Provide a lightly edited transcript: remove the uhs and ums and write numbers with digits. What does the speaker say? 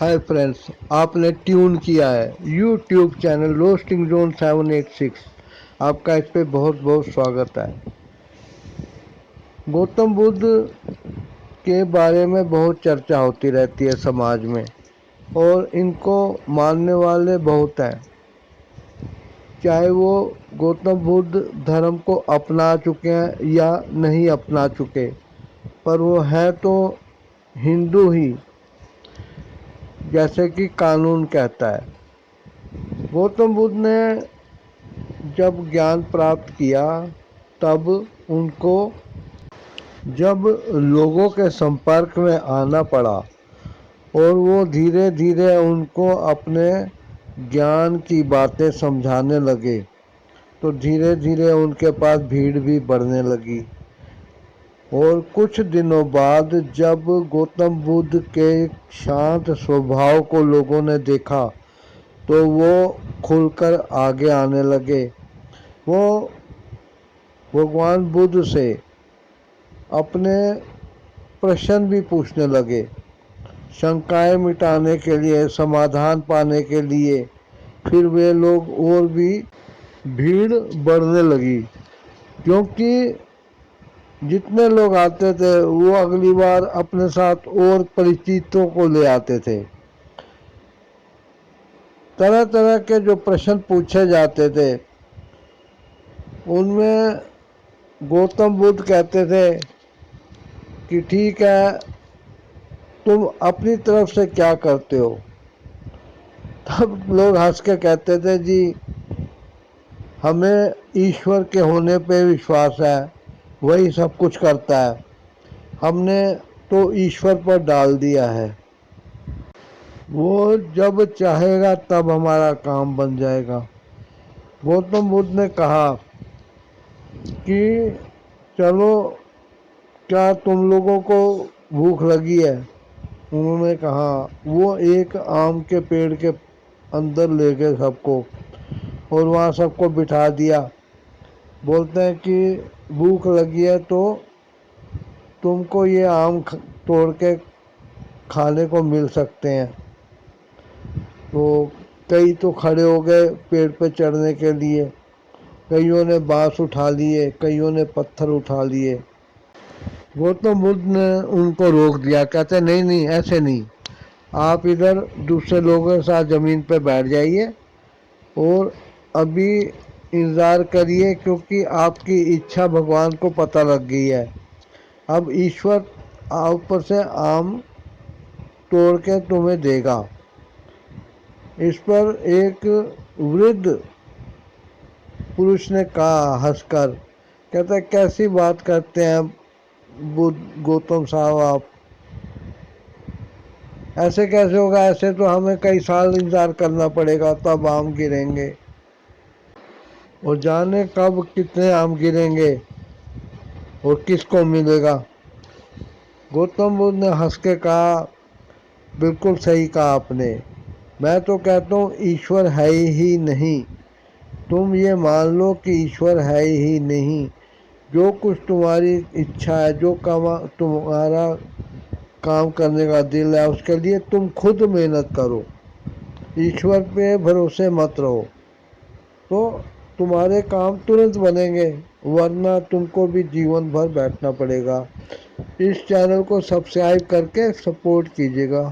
Hi friends, आपने tune किया है यूट्यूब चैनल रोस्टिंग जोन 786। आपका इस पे बहुत बहुत स्वागत है। गौतम बुद्ध के बारे में बहुत चर्चा होती रहती है समाज में, और इनको मानने वाले बहुत हैं। चाहे वो गौतम बुद्ध धर्म को अपना चुके हैं या नहीं अपना चुके, पर वो हैं तो हिंदू ही, जैसे कि कानून कहता है। गौतम बुद्ध ने जब ज्ञान प्राप्त किया, तब उनको जब लोगों के संपर्क में आना पड़ा और वो धीरे धीरे उनको अपने ज्ञान की बातें समझाने लगे, तो धीरे धीरे उनके पास भीड़ भी बढ़ने लगी। और कुछ दिनों बाद जब गौतम बुद्ध के शांत स्वभाव को लोगों ने देखा, तो वो खुलकर आगे आने लगे। वो भगवान बुद्ध से अपने प्रश्न भी पूछने लगे, शंकाएं मिटाने के लिए, समाधान पाने के लिए। फिर वे लोग और भी भीड़ बढ़ने लगी, क्योंकि जितने लोग आते थे वो अगली बार अपने साथ और परिचितों को ले आते थे। तरह तरह के जो प्रश्न पूछे जाते थे, उनमें गौतम बुद्ध कहते थे कि ठीक है, तुम अपनी तरफ से क्या करते हो। तब लोग हंस के कहते थे, जी हमें ईश्वर के होने पे विश्वास है, वही सब कुछ करता है, हमने तो ईश्वर पर डाल दिया है, वो जब चाहेगा तब हमारा काम बन जाएगा। गौतम बुद्ध ने कहा कि चलो, क्या तुम लोगों को भूख लगी है। उन्होंने कहा, वो एक आम के पेड़ के अंदर ले गए सबको, और वहाँ सबको बिठा दिया। बोलते हैं कि भूख लगी है तो तुमको ये आम तोड़ के खाने को मिल सकते हैं। तो कई तो खड़े हो गए पेड़ पे चढ़ने के लिए, कईयों ने बांस उठा लिए, कईयों ने पत्थर उठा लिए। गौतम बुद्ध ने उनको रोक दिया, कहते नहीं नहीं, ऐसे नहीं, आप इधर दूसरे लोगों के साथ ज़मीन पे बैठ जाइए और अभी इंतज़ार करिए, क्योंकि आपकी इच्छा भगवान को पता लग गई है। अब ईश्वर ऊपर से आम तोड़ के तुम्हें देगा। इस पर एक वृद्ध पुरुष ने कहा हंसकर, कहता है कैसी बात करते हैं बुद्ध गौतम साहब आप, ऐसे कैसे होगा, ऐसे तो हमें कई साल इंतजार करना पड़ेगा तब आम गिरेंगे, और जाने कब कितने आम गिरेंगे और किसको मिलेगा। गौतम बुद्ध ने हंस के कहा, बिल्कुल सही कहा आपने, मैं तो कहता हूँ ईश्वर है ही नहीं। तुम ये मान लो कि ईश्वर है ही नहीं। जो कुछ तुम्हारी इच्छा है, जो तुम्हारा काम करने का दिल है, उसके लिए तुम खुद मेहनत करो, ईश्वर पे भरोसे मत रहो, तो तुम्हारे काम तुरंत बनेंगे, वरना तुमको भी जीवन भर बैठना पड़ेगा। इस चैनल को सब्सक्राइब करके सपोर्ट कीजिएगा।